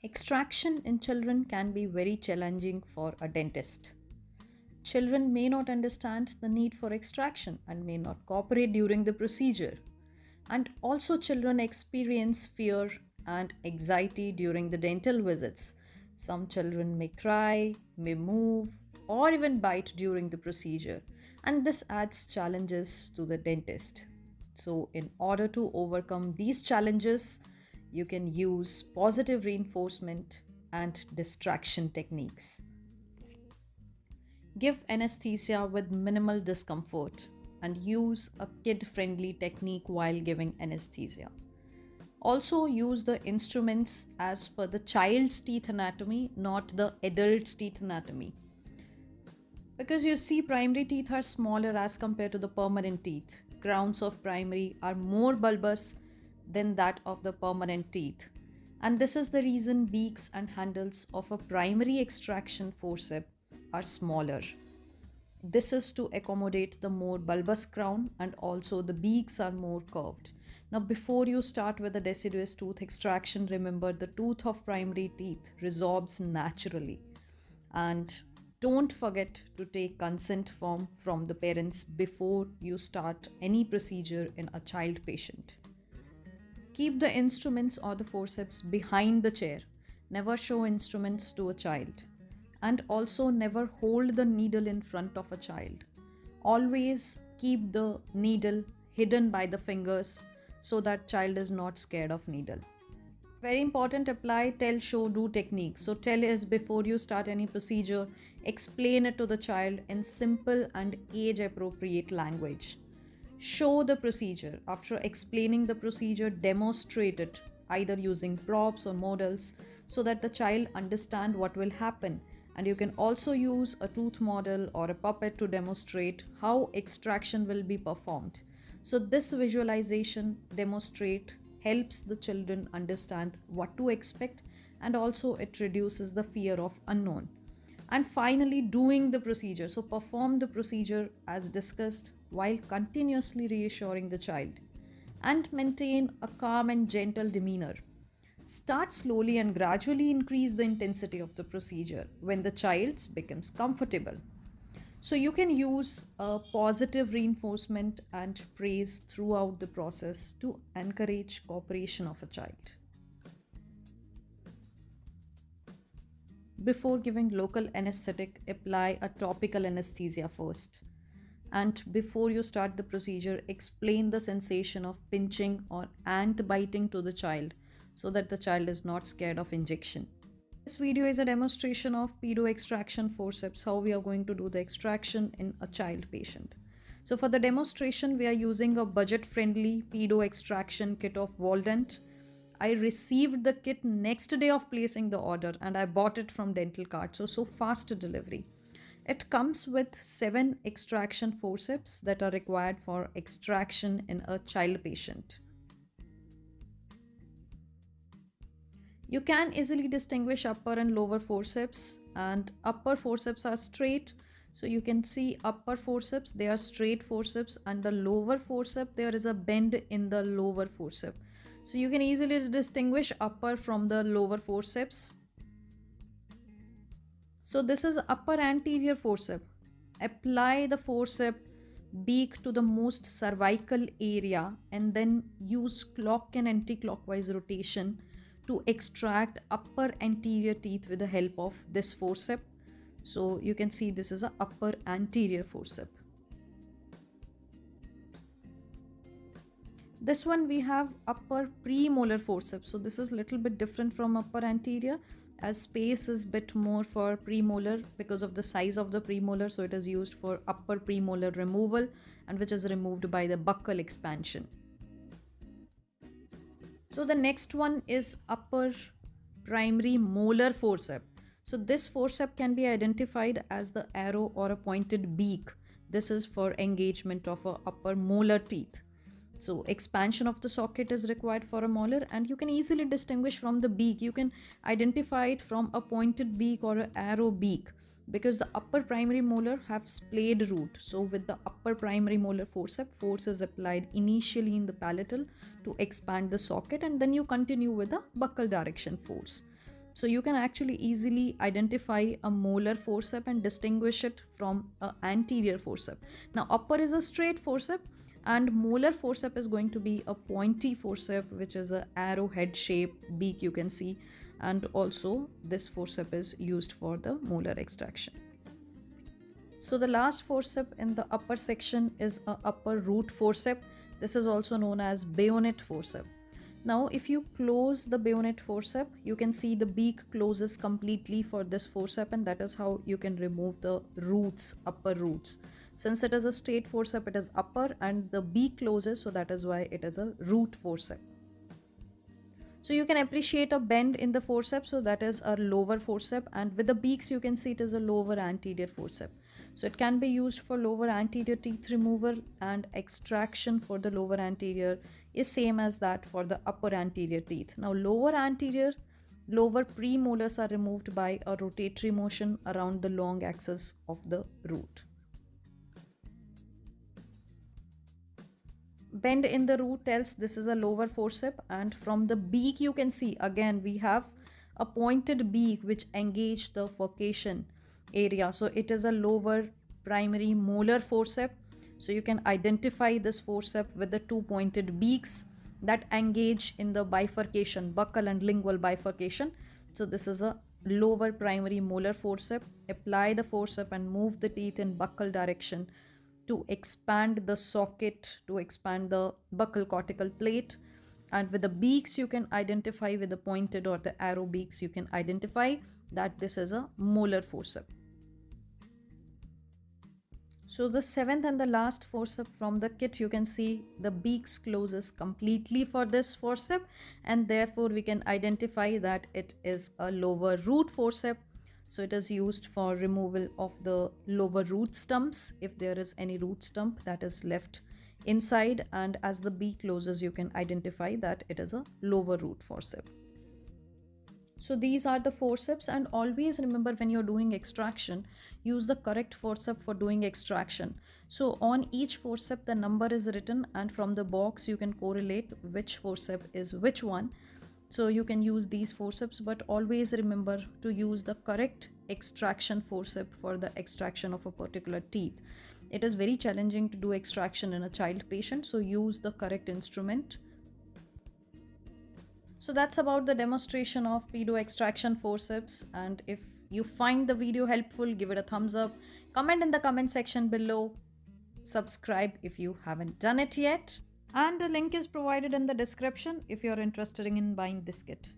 Extraction in children can be very challenging for a dentist. Children may not understand the need for extraction and may not cooperate during the procedure. And also, children experience fear and anxiety during the dental visits. Some children may cry, may move, or even bite during the procedure, and this adds challenges to the dentist. So, in order to overcome these challenges, you can use positive reinforcement and distraction techniques. Give anesthesia with minimal discomfort and use a kid friendly technique while giving anesthesia. Also, use the instruments as per the child's teeth anatomy, not the adult's teeth anatomy. Because you see, primary teeth are smaller as compared to the permanent teeth. Crowns of primary are more bulbous than that of the permanent teeth. And this is the reason beaks and handles of a primary extraction forceps are smaller. This is to accommodate the more bulbous crown, and also the beaks are more curved. Now, before you start with the deciduous tooth extraction, remember the tooth of primary teeth resorbs naturally. And don't forget to take consent form from the parents before you start any procedure in a child patient. Keep the instruments or the forceps behind the chair. Never show instruments to a child. And also never hold the needle in front of a child. Always keep the needle hidden by the fingers so that child is not scared of needle. Very important, apply tell show do technique. So tell is before you start any procedure, explain it to the child in simple and age appropriate language. Show the procedure. After explaining the procedure, demonstrate it either using props or models so that the child understand what will happen. And you can also use a tooth model or a puppet to demonstrate how extraction will be performed. So this visualization demonstrate helps the children understand what to expect, and also it reduces the fear of unknown. And finally, doing the procedure. So perform the procedure as discussed while continuously reassuring the child, and maintain a calm and gentle demeanor. Start slowly and gradually increase the intensity of the procedure when the child becomes comfortable. So you can use a positive reinforcement and praise throughout the process to encourage cooperation of a child. Before giving local anesthetic, apply a topical anesthesia first. And before you start the procedure, explain the sensation of pinching or ant biting to the child so that the child is not scared of injection. This video is a demonstration of pedo extraction forceps, how we are going to do the extraction in a child patient. So for the demonstration, we are using a budget-friendly pedo extraction kit of Waldent. I received the kit next day of placing the order and I bought it from Dentalkart. So fast delivery. It comes with 7 extraction forceps that are required for extraction in a child patient. You can easily distinguish upper and lower forceps, and upper forceps are straight. So you can see upper forceps, they are straight forceps, and the lower forceps, there is a bend in the lower forceps. So you can easily distinguish upper from the lower forceps. So this is upper anterior forceps. Apply the forceps beak to the most cervical area and then use clock and anti-clockwise rotation to extract upper anterior teeth with the help of this forceps. So you can see this is a upper anterior forceps. This one we have upper premolar forceps. So this is a little bit different from upper anterior, as space is bit more for premolar because of the size of the premolar. So it is used for upper premolar removal, and which is removed by the buccal expansion. So the next one is upper primary molar forceps. So this forceps can be identified as the arrow or a pointed beak. This is for engagement of a upper molar teeth. So expansion of the socket is required for a molar, and you can easily distinguish from the beak. You can identify it from a pointed beak or an arrow beak, because the upper primary molar have splayed root. So with the upper primary molar forceps, force is applied initially in the palatal to expand the socket, and then you continue with the buccal direction force. So you can actually easily identify a molar forceps and distinguish it from an anterior forceps. Now upper is a straight forceps and molar forceps is going to be a pointy forceps, which is a arrowhead shape beak you can see, and also this forceps is used for the molar extraction. So the last forceps in the upper section is a upper root forceps. This is also known as bayonet forceps. Now if you close the bayonet forceps, you can see the beak closes completely for this forceps, and that is how you can remove the roots, upper roots. Since it is a straight forceps, it is upper and the beak closes, so that is why it is a root forceps. So you can appreciate a bend in the forceps, so that is a lower forceps, and with the beaks you can see it is a lower anterior forceps. So it can be used for lower anterior teeth removal, and extraction for the lower anterior is same as that for the upper anterior teeth. Now lower anterior, lower premolars are removed by a rotatory motion around the long axis of the root. Bend in the root tells this is a lower forceps, and from the beak you can see again we have a pointed beak which engage the furcation area, so it is a lower primary molar forceps. So you can identify this forceps with the two pointed beaks that engage in the bifurcation, buccal and lingual bifurcation. So this is a lower primary molar forceps. Apply the forceps and move the teeth in buccal direction to expand the socket, to expand the buccal cortical plate. And with the beaks you can identify, with the pointed or the arrow beaks you can identify that this is a molar forceps. So the seventh and the last forceps from the kit, you can see the beaks closes completely for this forceps, and therefore we can identify that it is a lower root forceps. So it is used for removal of the lower root stumps if there is any root stump that is left inside, and as the beak closes you can identify that it is a lower root forceps. So these are the forceps, and always remember when you're doing extraction, use the correct forceps for doing extraction. So on each forceps the number is written, and from the box you can correlate which forceps is which one. So you can use these forceps, but always remember to use the correct extraction forceps for the extraction of a particular teeth. It is very challenging to do extraction in a child patient, so use the correct instrument. So that's about the demonstration of pedo extraction forceps, and if you find the video helpful, give it a thumbs up, comment in the comment section below, subscribe if you haven't done it yet, and a link is provided in the description if you're interested in buying this kit.